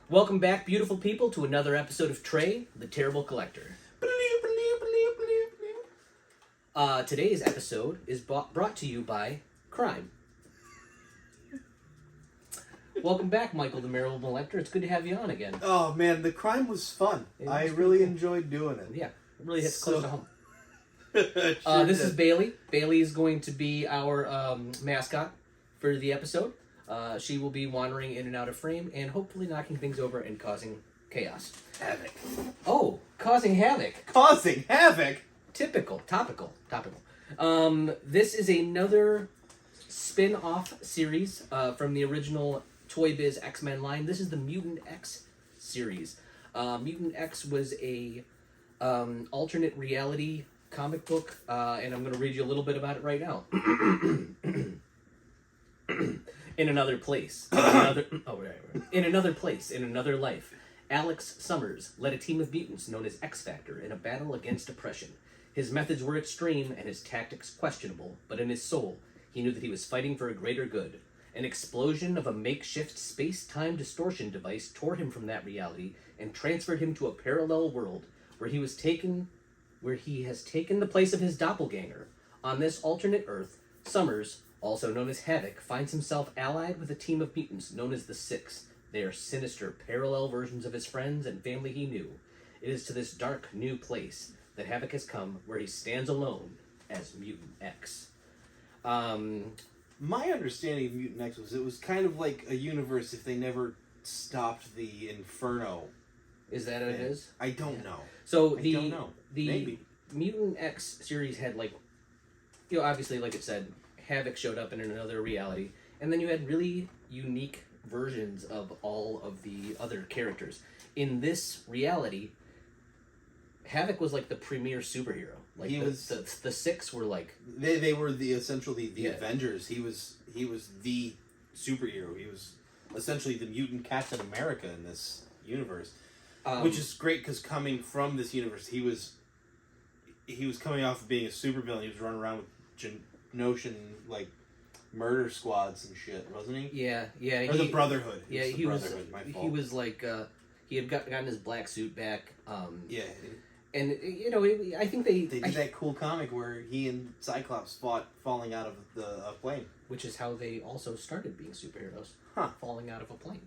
Welcome back, beautiful people, to another episode of Trey, the Terrible Collector. Today's episode is brought to you by crime. Welcome back, Michael, the Merrible Collector. It's good to have you on again. Oh man, the crime was fun. I really enjoyed doing it. Yeah, it really hits close to home. Sure This did. is Bailey. Bailey is going to be our mascot for the episode. She will be wandering in and out of frame and hopefully knocking things over and causing chaos. Havoc. Oh, causing havoc. Causing havoc. Topical. This is another spin-off series from the original Toy Biz X-Men line. This is the Mutant X series. Mutant X was a alternate reality comic book, and I'm going to read you a little bit about it right now. In another place, in another life, Alex Summers led a team of mutants known as X-Factor in a battle against oppression. His methods were extreme and his tactics questionable, but in his soul, he knew that he was fighting for a greater good. An explosion of a makeshift space-time distortion device tore him from that reality and transferred him to a parallel world where he has taken the place of his doppelganger. On this alternate Earth, Summers, also known as Havoc, finds himself allied with a team of mutants known as the Six. They are sinister, parallel versions of his friends and family he knew. It is to this dark, new place that Havoc has come, where he stands alone as Mutant X. My understanding of Mutant X was it was kind of like a universe if they never stopped the Inferno. Is that what it is? I don't know. So I don't know. The Maybe. Mutant X series had obviously, like it said, Havoc showed up in another reality, and then you had really unique versions of all of the other characters. In this reality, Havoc was like the premier superhero. Like the Six were like they were essentially the Yeah. Avengers. He was the superhero. He was essentially the mutant Captain America in this universe, which is great because coming from this universe, he was coming off of being a supervillain. He was running around with Genoshan murder squads and shit, wasn't he? Yeah. Or the Brotherhood. He was. My fault. He was like he had gotten his black suit back. Yeah. And I think they did that cool comic where he and Cyclops fought falling out of a plane. Which is how they also started being superheroes. Huh. Falling out of a plane.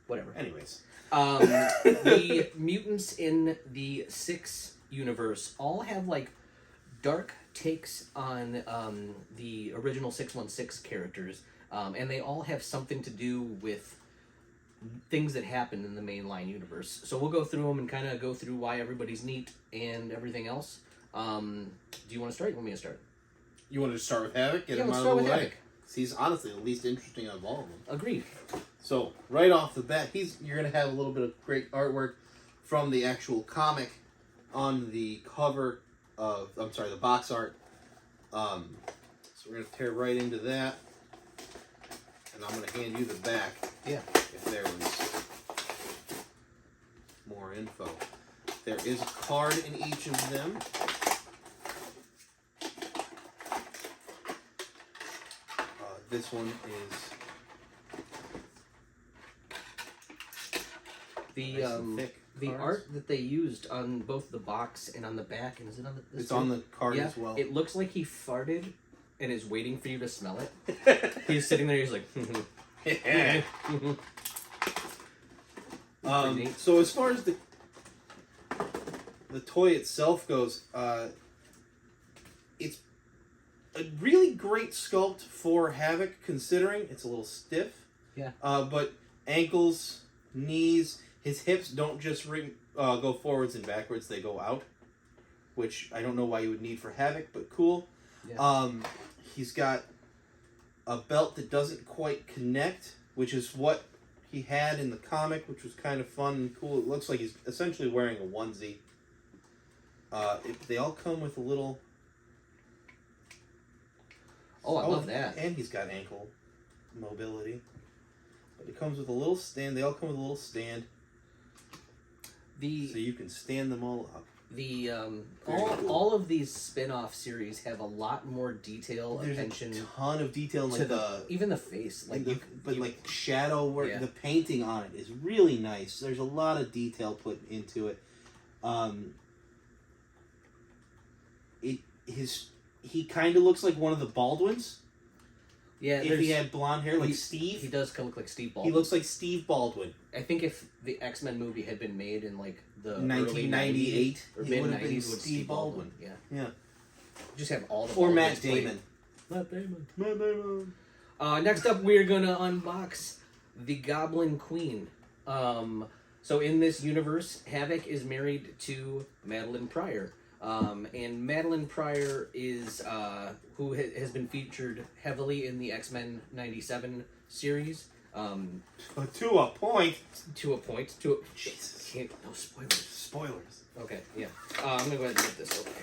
Whatever. Anyways. The mutants in the Six universe all have dark takes on the original 616 characters, and they all have something to do with things that happen in the mainline universe. So we'll go through them and kind of go through why everybody's neat and everything else. Do you want to start? You want me to start? You want to start with Havoc? Get him let's out start of with the way. Havoc. He's honestly the least interesting of all of them. Agreed. So right off the bat, you're gonna have a little bit of great artwork from the actual comic on the cover of the box art. So we're gonna tear right into that, and I'm gonna hand you the back. Yeah. If there was more info, there is a card in each of them. This one is the art that they used on both the box and on the back, and is it on the? It's on the card as well. It looks like he farted and is waiting for you to smell it. He's sitting there. He's like. Yeah. So as far as the toy itself goes, it's a really great sculpt for Havoc, considering it's a little stiff. Yeah. But ankles, knees, his hips don't just go forwards and backwards; they go out, which I don't know why you would need for Havoc, but cool. Yeah. He's got a belt that doesn't quite connect, which is what he had in the comic, which was kind of fun and cool. It looks like he's essentially wearing a onesie. They all come with a little... Oh, I love that. And he's got ankle mobility. But it comes with a little stand. They all come with a little stand. So you can stand them all up. The cool. all of these spin-off series have a lot more detail, There's attention a ton of detail, to like even the face. Like like shadow work, Yeah. the painting on it is really nice. There's a lot of detail put into it. He kind of looks like one of the Baldwins. yeah, If he had blonde hair, like Steve, Steve. he does come look like Steve He Baldwin. looks like Steve Baldwin. I think if the X-Men movie had been made in like the 1998 or it mid would have been 90s, would Steve Baldwin. Yeah, Yeah. just have all the Or Baldwins Matt played. Damon. Matt Damon. Matt Damon. Next up, we're gonna unbox the Goblin Queen. So in this universe, Havoc is married to Madeline Pryor. And Madeline Pryor is who has been featured heavily in the X-Men '97 series. To a point. To a point. Jesus. No spoilers. Spoilers. Okay, yeah. I'm gonna go ahead and get this open.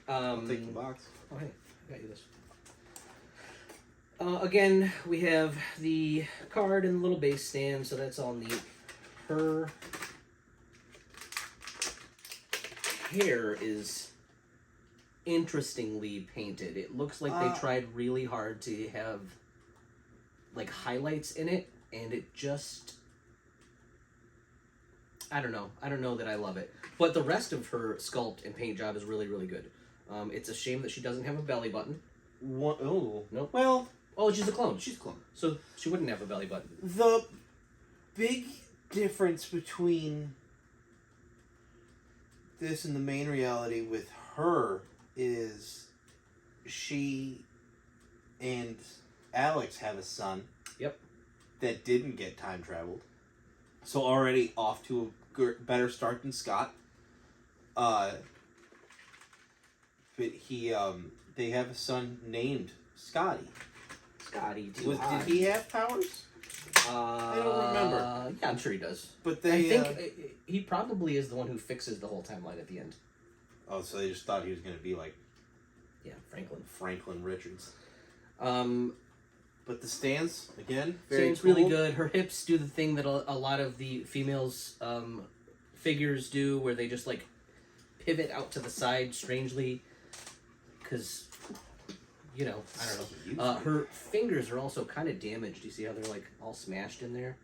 I'll take the box. Oh, hey, I got you this. Again, we have the card and the little base stand, so that's all neat. Her hair is interestingly painted. It looks like they tried really hard to have like highlights in it, and it just... I don't know that I love it. But the rest of her sculpt and paint job is really, really good. It's a shame that she doesn't have a belly button. What? Oh. Nope. Well, Oh, she's a clone. she's a clone. So she wouldn't have a belly button. The big difference between this and the main reality with her is she and Alex have a son. Yep. That didn't get time traveled. So already off to a better start than Scott. But they have a son named Scotty. Scotty, Did he have powers? I don't remember. Yeah, I'm sure he does. But I they think he probably is the one who fixes the whole timeline at the end. oh, so they just thought he was going to be like Yeah, Franklin. Franklin Richards. Um, But the stands again, very Stand's cool. really good. Her hips do the thing that a lot of the females figures do, where they just like pivot out to the side strangely, because I don't know. Her fingers are also kind of damaged. You see how they're like all smashed in there?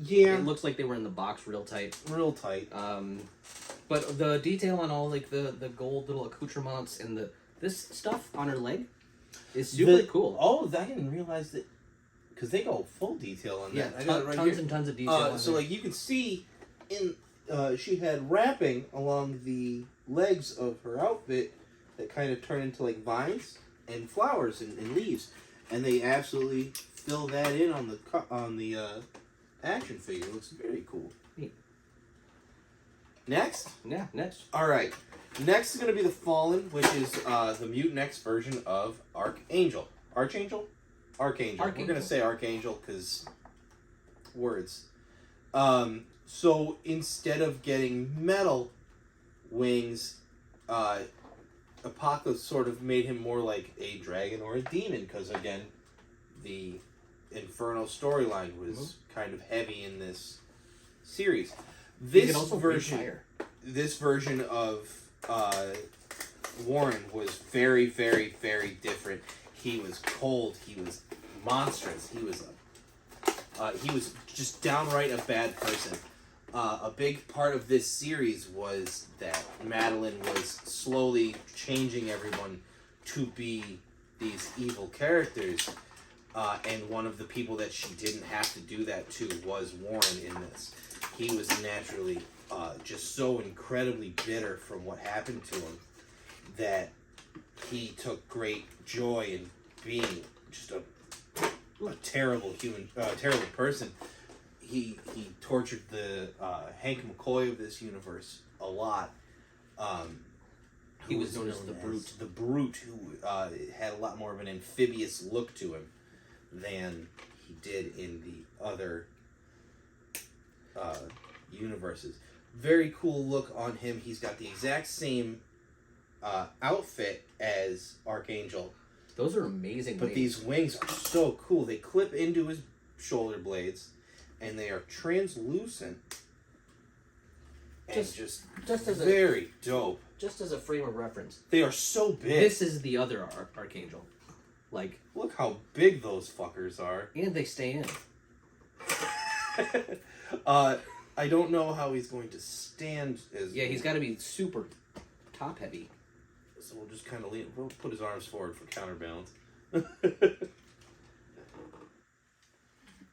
Yeah, It looks like they were in the box real tight. real tight. But the detail on all like the gold little accoutrements and this stuff on her leg is super cool. Oh, I didn't realize that because they go full detail on Yeah, that. I got it right tons here. and tons of detail. On So there. like you can see in she had wrapping along the legs of her outfit that kind of turn into like vines and flowers and leaves, and they absolutely fill that in on the action figure. It looks very cool. Neat. Next. Yeah, next. All right. Next is going to be the Fallen, which is the Mutant X version of Archangel. Archangel. We're going to say Archangel because words. So instead of getting metal wings, Apocalypse sort of made him more like a dragon or a demon because, again, the Inferno storyline was kind of heavy in this series. This version of Warren was very, very, very different. He was cold. He was monstrous. He was just downright a bad person. A big part of this series was that Madeline was slowly changing everyone to be these evil characters. And one of the people that she didn't have to do that to was Warren in this. He was naturally just so incredibly bitter from what happened to him that he took great joy in being just a terrible terrible person. He tortured the Hank McCoy of this universe a lot. He was known as the Brute. The Brute, who had a lot more of an amphibious look to him than he did in the other universes. Very cool look on him. He's got the exact same outfit as Archangel. Those are amazing But wings. these wings are so cool. They clip into his shoulder blades, and they are translucent. and just as a very dope. just as a frame of reference, They are so big. this is the other Archangel. Like, look how big those fuckers are. and they stay in. I don't know how he's going to stand as. Yeah, he's got to be super top heavy. So we'll just kind of we'll put his arms forward for counterbalance.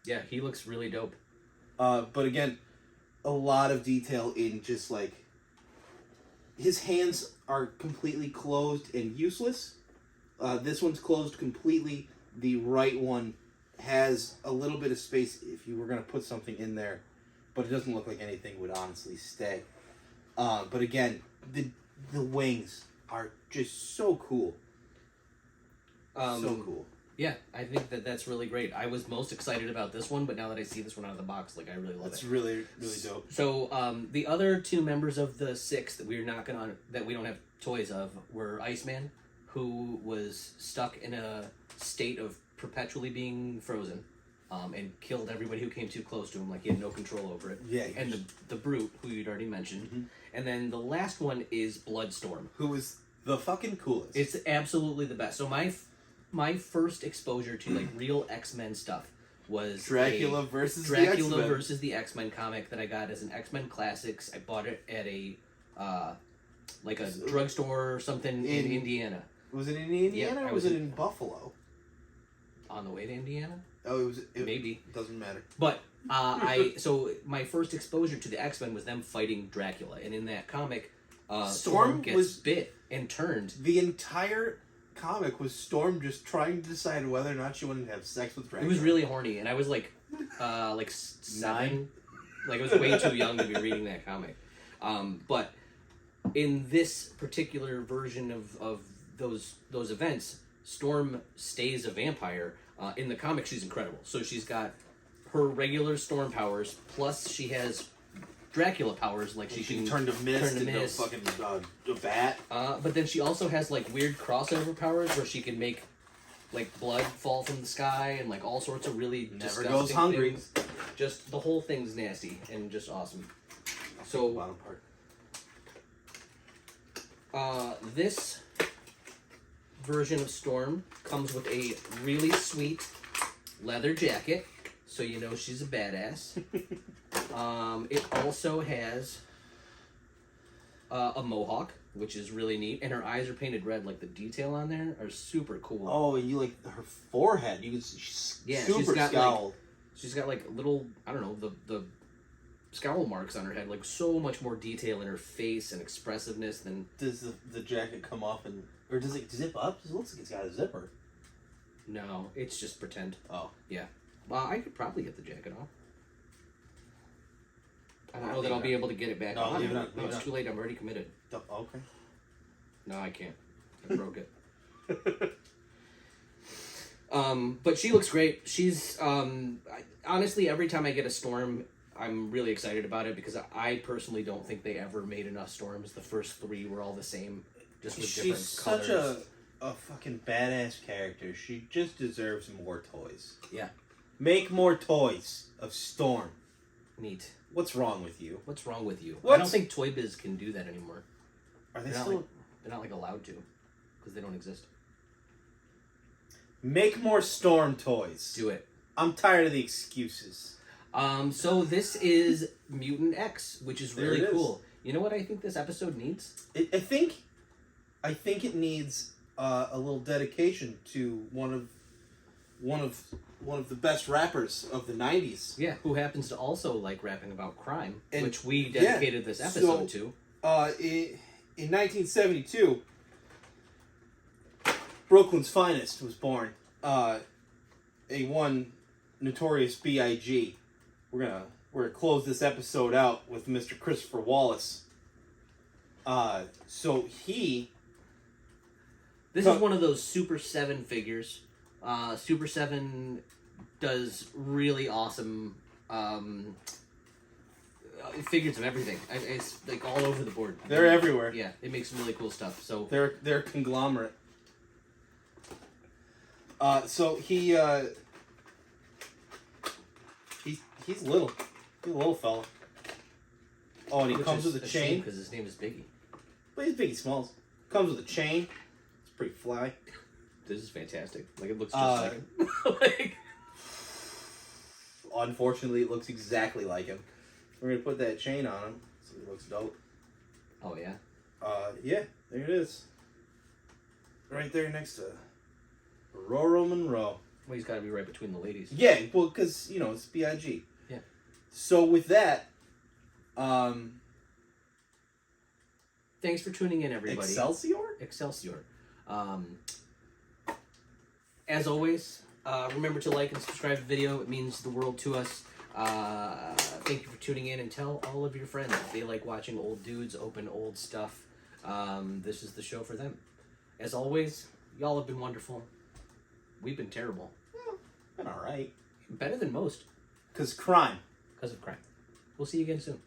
Yeah, he looks really dope. But again, a lot of detail in just like his hands are completely closed and useless. This one's closed completely. The right one has a little bit of space if you were going to put something in there, but it doesn't look like anything would honestly stay. But again, the wings are just so cool. So cool. Yeah, I think that's really great. I was most excited about this one, but now that I see this one out of the box, like, I really love it. That's really, really dope. So, the other two members of the six that we don't have toys of were Iceman, who was stuck in a state of perpetually being frozen, and killed everybody who came too close to him, like he had no control over it. Yeah. And the Brute, who you'd already mentioned. Mm-hmm. And then the last one is Bloodstorm. Who is the fucking coolest. It's absolutely the best. So my first exposure to like real X-Men stuff was Dracula versus the X-Men comic that I got as an X-Men Classics. I bought it at a like a drugstore or something in Indiana. Was it in Indiana or was it in Buffalo? On the way to Indiana? Oh, maybe. Doesn't matter. But so my first exposure to the X-Men was them fighting Dracula, and in that comic, Storm gets bit and turned. The entire comic was Storm just trying to decide whether or not she wanted to have sex with Dracula. It was really horny, and I was like 7. Like, I was way too young to be reading that comic. But in this particular version of those events, Storm stays a vampire. In the comic, she's incredible. So she's got her regular Storm powers, plus she has Dracula powers, like she can turn to mist into a fucking a bat. But then she also has like weird crossover powers where she can make like blood fall from the sky and like all sorts of really never goes hungry. Things. Just the whole thing's nasty and just awesome. So bottom part. This version of Storm comes with a really sweet leather jacket, so you know she's a badass. It also has a mohawk, which is really neat, and her eyes are painted red. Like, the detail on there are super cool. Oh, and you like her forehead? She's super scowled. She's got like little, I don't know, the scowl marks on her head. Like, so much more detail in her face and expressiveness than. Does the jacket come off or does it zip up? It looks like it's got a zipper. No, it's just pretend. Oh, yeah. I could probably get the jacket off. I don't know that I'll be able to get it back on. Leave it on. No, it's too late. I'm already committed. Okay. No, I can't. I broke it. But she looks great. She's honestly, every time I get a Storm, I'm really excited about it because I personally don't think they ever made enough Storms. The first 3 were all the same, just with different colors. She's such a fucking badass character. She just deserves more toys. Yeah. Make more toys of Storm. Neat. What's wrong with you? What's wrong with you? I don't think Toy Biz can do that anymore. Are they they're still? They're not like allowed to, because they don't exist. Make more Storm toys. Do it. I'm tired of the excuses. So this is Mutant X, which is really cool. You know what I think this episode needs? I think it needs a little dedication to one of the best rappers of the 90s. Yeah, who happens to also like rapping about crime, which we dedicated this episode to. In 1972, Brooklyn's Finest was born. A1 Notorious B.I.G. We're gonna close this episode out with Mr. Christopher Wallace. So he. This is one of those Super 7 figures. Super 7 does really awesome figures of everything. It's like all over the board. They're everywhere. Yeah, it makes some really cool stuff. So they're a conglomerate. So he's little. He's a little fella. Oh, and he comes with a chain. Because his name is Biggie. But he's Biggie Smalls. Comes with a chain. It's pretty fly. This is fantastic. Like, it looks just like him. Like... Unfortunately, it looks exactly like him. We're going to put that chain on him so he looks dope. Oh, yeah? Yeah, there it is. Right there next to Roro Monroe. Well, he's got to be right between the ladies. Yeah, well, because, you know, it's B.I.G. Yeah. So with that, thanks for tuning in, everybody. Excelsior. As always, remember to like and subscribe to the video. It means the world to us. Thank you for tuning in, and tell all of your friends if they like watching old dudes open old stuff. This is the show for them. As always, y'all have been wonderful. We've been terrible. Been alright. Better than most. Because crime. Because of crime. We'll see you again soon.